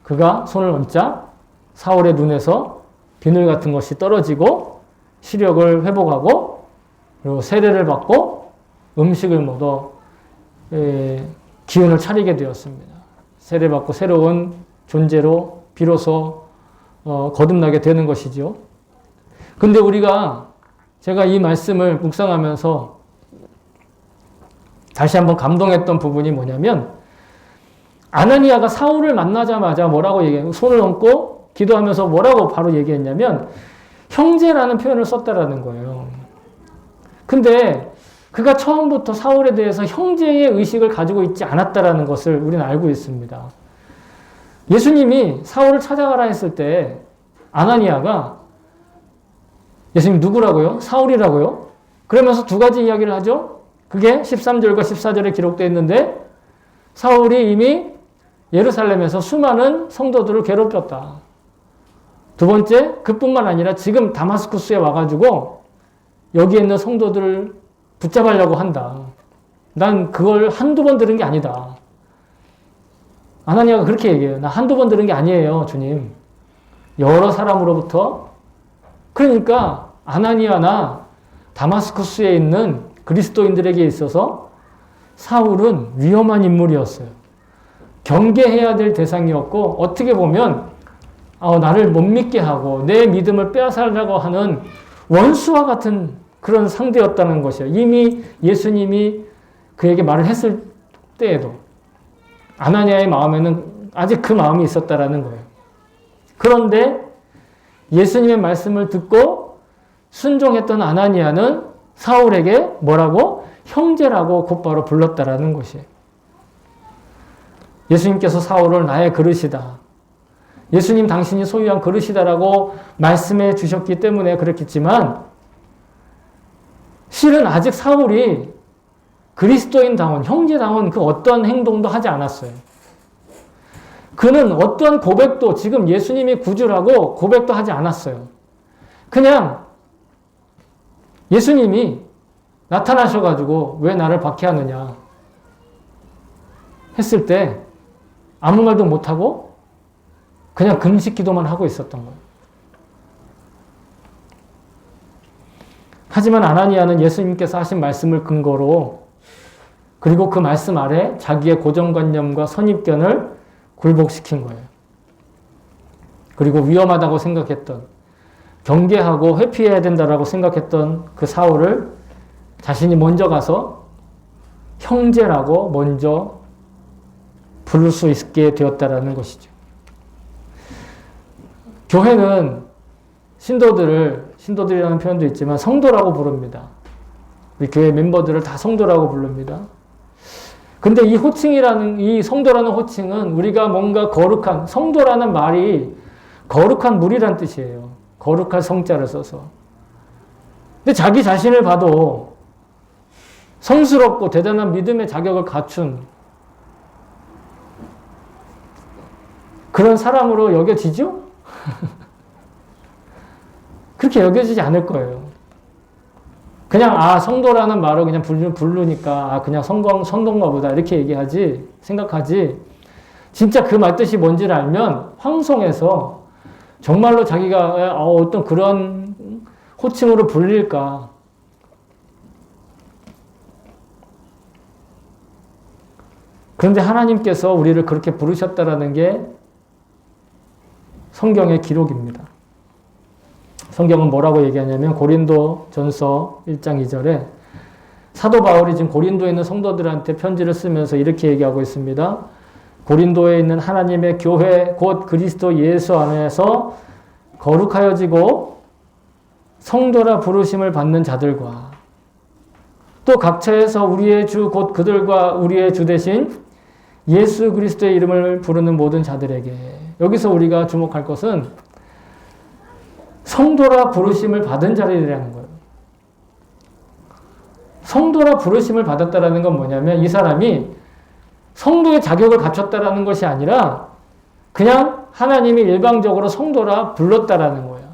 그가 손을 얹자 사울의 눈에서 비늘 같은 것이 떨어지고 시력을 회복하고 그리고 세례를 받고 음식을 먹어 기운을 차리게 되었습니다. 세례받고 새로운 존재로 비로소 거듭나게 되는 것이죠. 근데 제가 이 말씀을 묵상하면서 다시 한번 감동했던 부분이 뭐냐면 아나니아가 사울을 만나자마자 뭐라고 얘기해요? 손을 얹고 기도하면서 뭐라고 바로 얘기했냐면 형제라는 표현을 썼다라는 거예요. 근데 그가 처음부터 사울에 대해서 형제의 의식을 가지고 있지 않았다라는 것을 우리는 알고 있습니다. 예수님이 사울을 찾아가라 했을 때 아나니아가 예수님 누구라고요? 사울이라고요? 그러면서 두 가지 이야기를 하죠. 그게 13절과 14절에 기록되어 있는데 사울이 이미 예루살렘에서 수많은 성도들을 괴롭혔다. 두 번째, 그뿐만 아니라 지금 다마스쿠스에 와가지고 여기에 있는 성도들을 붙잡으려고 한다. 난 그걸 한두 번 들은 게 아니다. 아나니아가 그렇게 얘기해요. 나 한두 번 들은 게 아니에요, 주님. 여러 사람으로부터. 그러니까 아나니아나 다마스쿠스에 있는 그리스도인들에게 있어서 사울은 위험한 인물이었어요. 경계해야 될 대상이었고 어떻게 보면 나를 못 믿게 하고 내 믿음을 빼앗으려고 하는 원수와 같은 그런 상대였다는 것이에요. 이미 예수님이 그에게 말을 했을 때에도 아나니아의 마음에는 아직 그 마음이 있었다라는 거예요. 그런데 예수님의 말씀을 듣고 순종했던 아나니아는 사울에게 뭐라고? 형제라고 곧바로 불렀다라는 것이에요. 예수님께서 사울을 나의 그릇이다. 예수님 당신이 소유한 그릇이다라고 말씀해 주셨기 때문에 그렇겠지만 실은 아직 사울이 그리스도인다운 형제다운 그 어떤 행동도 하지 않았어요. 그는 어떤 고백도 지금 예수님이 구주라고 고백도 하지 않았어요. 그냥 예수님이 나타나셔가지고 왜 나를 박해하느냐 했을 때 아무 말도 못하고 그냥 금식 기도만 하고 있었던 거예요. 하지만 아나니아는 예수님께서 하신 말씀을 근거로 그리고 그 말씀 아래 자기의 고정관념과 선입견을 굴복시킨 거예요. 그리고 위험하다고 생각했던, 경계하고 회피해야 된다고 생각했던 그 사울을 자신이 먼저 가서 형제라고 먼저 부를 수 있게 되었다라는 것이죠. 교회는 신도들이라는 표현도 있지만 성도라고 부릅니다. 우리 교회 멤버들을 다 성도라고 부릅니다. 근데 이 성도라는 호칭은 우리가 뭔가 거룩한, 성도라는 말이 거룩한 물이란 뜻이에요. 거룩한 성자를 써서. 근데 자기 자신을 봐도 성스럽고 대단한 믿음의 자격을 갖춘 그런 사람으로 여겨지죠? 그렇게 여겨지지 않을 거예요. 그냥 성도라는 말을 그냥 부르니까 그냥 성도인가 보다 이렇게 생각하지 진짜 그 말 뜻이 뭔지를 알면 황송해서 정말로 자기가 어떤 그런 호칭으로 불릴까. 그런데 하나님께서 우리를 그렇게 부르셨다라는 게 성경의 기록입니다. 성경은 뭐라고 얘기하냐면 고린도 전서 1장 2절에 사도 바울이 지금 고린도에 있는 성도들한테 편지를 쓰면서 이렇게 얘기하고 있습니다. 고린도에 있는 하나님의 교회 곧 그리스도 예수 안에서 거룩하여지고 성도라 부르심을 받는 자들과 또 각처에서 우리의 주 곧 그들과 우리의 주 대신 예수 그리스도의 이름을 부르는 모든 자들에게 여기서 우리가 주목할 것은 성도라 부르심을 받은 자들이라는 거예요. 성도라 부르심을 받았다라는 건 뭐냐면 이 사람이 성도의 자격을 갖췄다라는 것이 아니라 그냥 하나님이 일방적으로 성도라 불렀다라는 거예요.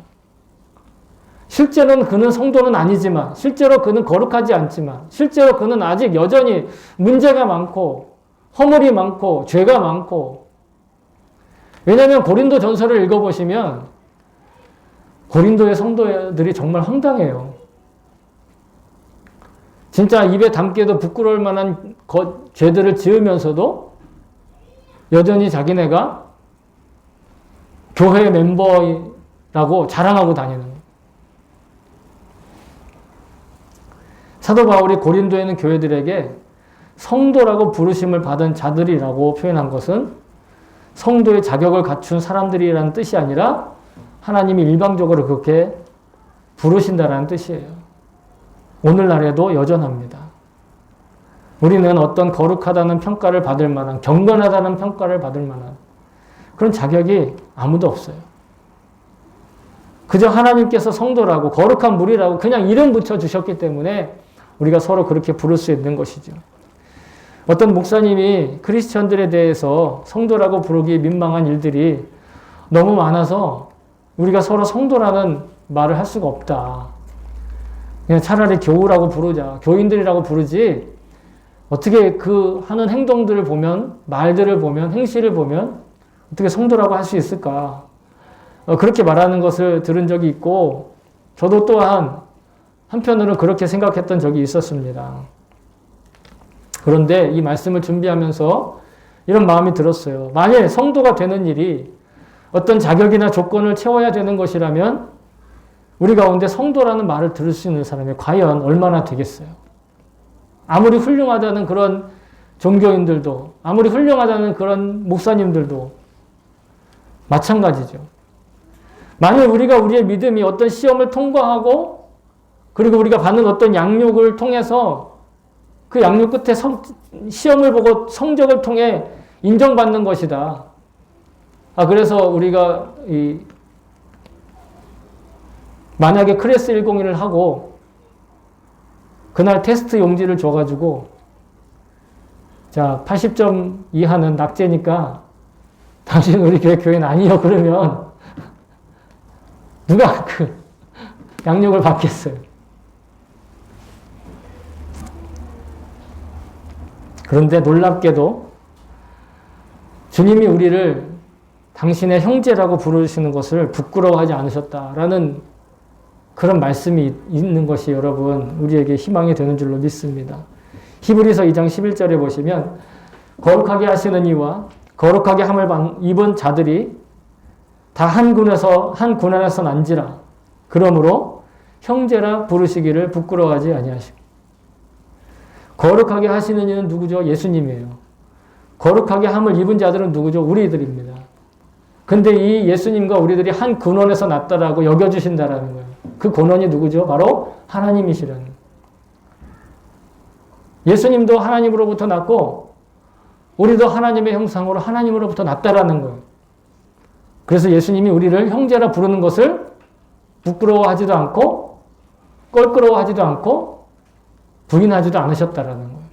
실제로는 그는 성도는 아니지만 실제로 그는 거룩하지 않지만 실제로 그는 아직 여전히 문제가 많고 허물이 많고 죄가 많고 왜냐하면 고린도 전서를 읽어보시면 고린도의 성도들이 정말 황당해요. 진짜 입에 담기에도 부끄러울 만한 죄들을 지으면서도 여전히 자기네가 교회 멤버라고 자랑하고 다니는 거예요. 사도 바울이 고린도에 있는 교회들에게 성도라고 부르심을 받은 자들이라고 표현한 것은 성도의 자격을 갖춘 사람들이라는 뜻이 아니라 하나님이 일방적으로 그렇게 부르신다라는 뜻이에요. 오늘날에도 여전합니다. 우리는 어떤 거룩하다는 평가를 받을 만한, 경건하다는 평가를 받을 만한 그런 자격이 아무도 없어요. 그저 하나님께서 성도라고 거룩한 물이라고 그냥 이름 붙여주셨기 때문에 우리가 서로 그렇게 부를 수 있는 것이죠. 어떤 목사님이 크리스천들에 대해서 성도라고 부르기 민망한 일들이 너무 많아서 우리가 서로 성도라는 말을 할 수가 없다. 그냥 차라리 교우라고 부르자. 교인들이라고 부르지. 어떻게 그 하는 행동들을 보면, 말들을 보면, 행실을 보면 어떻게 성도라고 할 수 있을까? 그렇게 말하는 것을 들은 적이 있고 저도 또한 한편으로는 그렇게 생각했던 적이 있었습니다. 그런데 이 말씀을 준비하면서 이런 마음이 들었어요. 만약에 성도가 되는 일이 어떤 자격이나 조건을 채워야 되는 것이라면 우리 가운데 성도라는 말을 들을 수 있는 사람이 과연 얼마나 되겠어요? 아무리 훌륭하다는 그런 종교인들도, 아무리 훌륭하다는 그런 목사님들도 마찬가지죠. 만약 우리가 우리의 믿음이 어떤 시험을 통과하고 그리고 우리가 받는 어떤 양육을 통해서 그 양육 끝에 시험을 보고 성적을 통해 인정받는 것이다. 그래서 우리가 만약에 클래스 101을 하고 그날 테스트 용지를 줘가지고 자 80점 이하는 낙제니까 당신 우리 교회는 아니요 그러면 누가 그 양육을 받겠어요? 그런데 놀랍게도 주님이 우리를 당신의 형제라고 부르시는 것을 부끄러워하지 않으셨다라는 그런 말씀이 있는 것이 여러분 우리에게 희망이 되는 줄로 믿습니다. 히브리서 2장 11절에 보시면 거룩하게 하시는 이와 거룩하게 함을 입은 자들이 다 한 군안에서 난지라. 그러므로 형제라 부르시기를 부끄러워하지 아니하시고. 거룩하게 하시는 이는 누구죠? 예수님이에요. 거룩하게 함을 입은 자들은 누구죠? 우리들입니다. 근데 이 예수님과 우리들이 한 근원에서 났다라고 여겨주신다라는 거예요. 그 근원이 누구죠? 바로 하나님이시라는. 예수님도 하나님으로부터 났고 우리도 하나님의 형상으로 하나님으로부터 났다라는 거예요. 그래서 예수님이 우리를 형제라 부르는 것을 부끄러워하지도 않고 껄끄러워하지도 않고 부인하지도 않으셨다라는 거예요.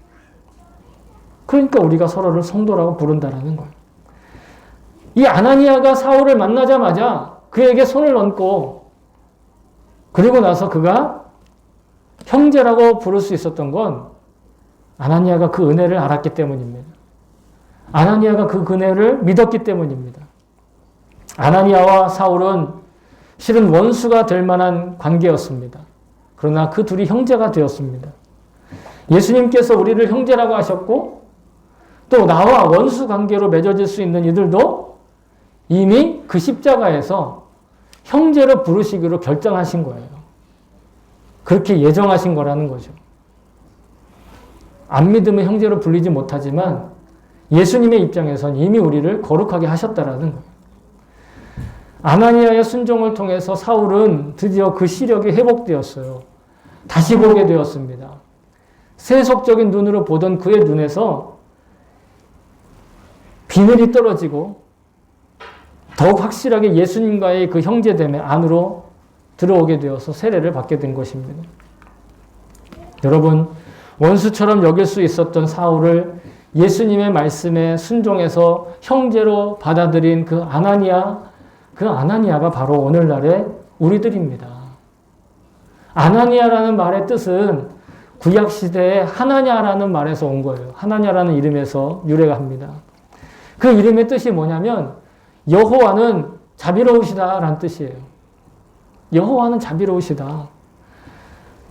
그러니까 우리가 서로를 성도라고 부른다라는 거예요. 이 아나니아가 사울을 만나자마자 그에게 손을 얹고 그리고 나서 그가 형제라고 부를 수 있었던 건 아나니아가 그 은혜를 알았기 때문입니다. 아나니아가 그 은혜를 믿었기 때문입니다. 아나니아와 사울은 실은 원수가 될 만한 관계였습니다. 그러나 그 둘이 형제가 되었습니다. 예수님께서 우리를 형제라고 하셨고 또 나와 원수 관계로 맺어질 수 있는 이들도 이미 그 십자가에서 형제로 부르시기로 결정하신 거예요. 그렇게 예정하신 거라는 거죠. 안 믿으면 형제로 불리지 못하지만 예수님의 입장에선 이미 우리를 거룩하게 하셨다라는 거예요. 아나니아의 순종을 통해서 사울은 드디어 그 시력이 회복되었어요. 다시 보게 되었습니다. 세속적인 눈으로 보던 그의 눈에서 비늘이 떨어지고 더욱 확실하게 예수님과의 그 형제됨의 안으로 들어오게 되어서 세례를 받게 된 것입니다. 여러분, 원수처럼 여길 수 있었던 사울을 예수님의 말씀에 순종해서 형제로 받아들인 그 아나니아가 바로 오늘날의 우리들입니다. 아나니아라는 말의 뜻은 구약시대에 하나냐라는 말에서 온 거예요. 하나냐라는 이름에서 유래가 합니다. 그 이름의 뜻이 뭐냐면 여호와는 자비로우시다라는 뜻이에요. 여호와는 자비로우시다.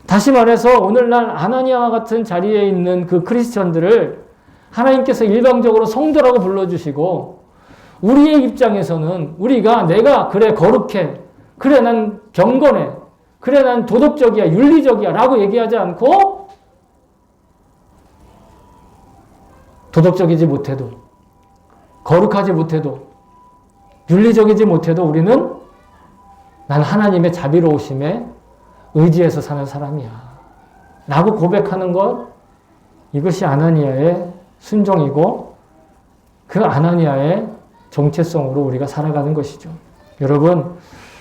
다시 말해서 오늘날 아나니아와 같은 자리에 있는 그 크리스천들을 하나님께서 일방적으로 성도라고 불러주시고 우리의 입장에서는 내가 그래 거룩해, 그래 난 경건해, 그래 난 도덕적이야, 윤리적이야 라고 얘기하지 않고 도덕적이지 못해도 거룩하지 못해도 윤리적이지 못해도 우리는 난 하나님의 자비로우심에 의지해서 사는 사람이야 라고 고백하는 것, 이것이 아나니아의 순종이고 그 아나니아의 정체성으로 우리가 살아가는 것이죠. 여러분,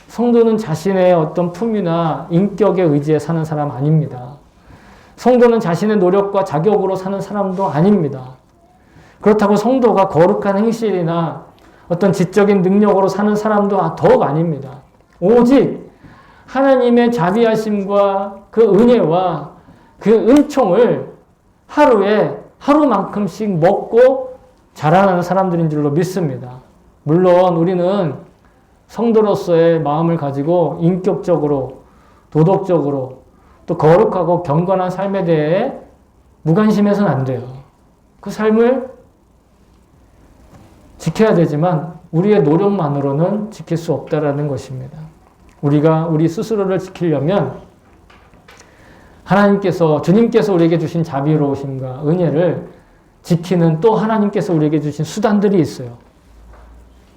성도는 자신의 어떤 품위나 인격에 의지해 사는 사람 아닙니다. 성도는 자신의 노력과 자격으로 사는 사람도 아닙니다. 그렇다고 성도가 거룩한 행실이나 어떤 지적인 능력으로 사는 사람도 더욱 아닙니다. 오직 하나님의 자비하심과 그 은혜와 그 은총을 하루에 하루만큼씩 먹고 자라나는 사람들인 줄로 믿습니다. 물론 우리는 성도로서의 마음을 가지고 인격적으로, 도덕적으로, 또 거룩하고 경건한 삶에 대해 무관심해서는 안 돼요. 그 삶을 지켜야 되지만 우리의 노력만으로는 지킬 수 없다라는 것입니다. 우리가 우리 스스로를 지키려면 주님께서 우리에게 주신 자비로우심과 은혜를 지키는 또 하나님께서 우리에게 주신 수단들이 있어요.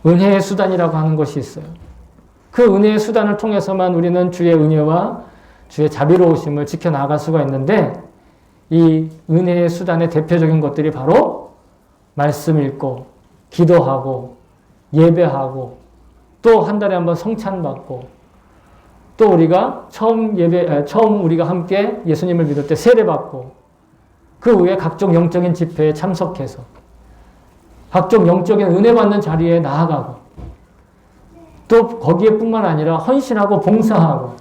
은혜의 수단이라고 하는 것이 있어요. 그 은혜의 수단을 통해서만 우리는 주의 은혜와 주의 자비로우심을 지켜나갈 수가 있는데, 이 은혜의 수단의 대표적인 것들이 바로 말씀 읽고 기도하고 예배하고 또 한 달에 한 번 성찬받고 또 우리가 처음 우리가 함께 예수님을 믿을 때 세례받고 그 후에 각종 영적인 집회에 참석해서 각종 영적인 은혜 받는 자리에 나아가고 또 거기에 뿐만 아니라 헌신하고 봉사하고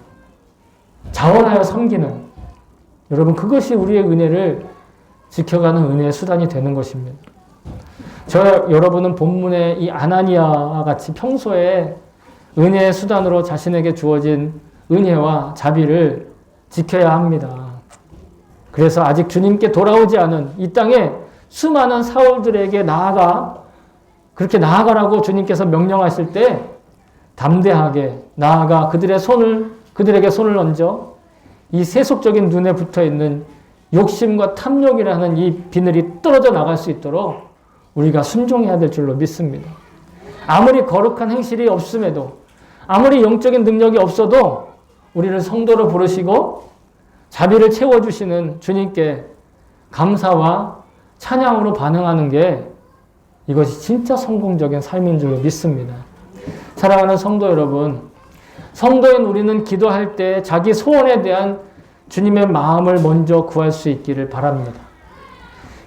자원하여 섬기는, 여러분 그것이 우리의 은혜를 지켜가는 은혜의 수단이 되는 것입니다. 여러분은 본문의 이 아나니아와 같이 평소에 은혜의 수단으로 자신에게 주어진 은혜와 자비를 지켜야 합니다. 그래서 아직 주님께 돌아오지 않은 이 땅에 수많은 사울들에게 그렇게 나아가라고 주님께서 명령하실 때 담대하게 나아가 그들에게 손을 얹어 이 세속적인 눈에 붙어 있는 욕심과 탐욕이라는 이 비늘이 떨어져 나갈 수 있도록 우리가 순종해야 될 줄로 믿습니다. 아무리 거룩한 행실이 없음에도, 아무리 영적인 능력이 없어도 우리를 성도로 부르시고 자비를 채워주시는 주님께 감사와 찬양으로 반응하는 게 이것이 진짜 성공적인 삶인 줄로 믿습니다. 사랑하는 성도 여러분, 성도인 우리는 기도할 때 자기 소원에 대한 주님의 마음을 먼저 구할 수 있기를 바랍니다.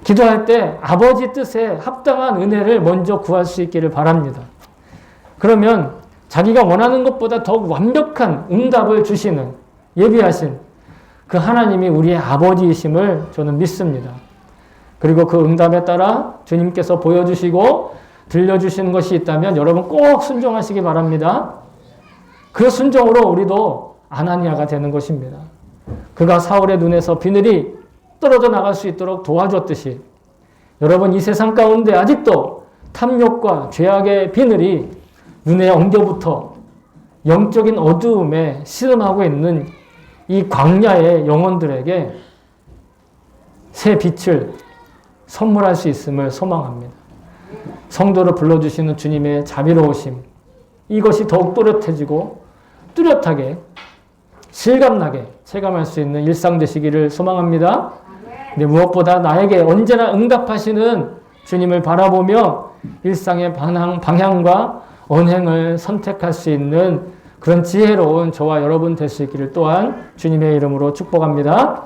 기도할 때 아버지 뜻에 합당한 은혜를 먼저 구할 수 있기를 바랍니다. 그러면 자기가 원하는 것보다 더 완벽한 응답을 주시는, 예비하신 그 하나님이 우리의 아버지이심을 저는 믿습니다. 그리고 그 응답에 따라 주님께서 보여주시고 들려주시는 것이 있다면 여러분 꼭 순종하시기 바랍니다. 그 순종으로 우리도 아나니아가 되는 것입니다. 그가 사울의 눈에서 비늘이 떨어져 나갈 수 있도록 도와줬듯이 여러분 이 세상 가운데 아직도 탐욕과 죄악의 비늘이 눈에 엉겨붙어 영적인 어두움에 씨름하고 있는 이 광야의 영혼들에게 새 빛을 선물할 수 있음을 소망합니다. 성도를 불러주시는 주님의 자비로우심, 이것이 더욱 또렷해지고 뚜렷하게 실감나게 체감할 수 있는 일상 되시기를 소망합니다. 근데 무엇보다 나에게 언제나 응답하시는 주님을 바라보며 일상의 방향과 언행을 선택할 수 있는 그런 지혜로운 저와 여러분 될 수 있기를 또한 주님의 이름으로 축복합니다.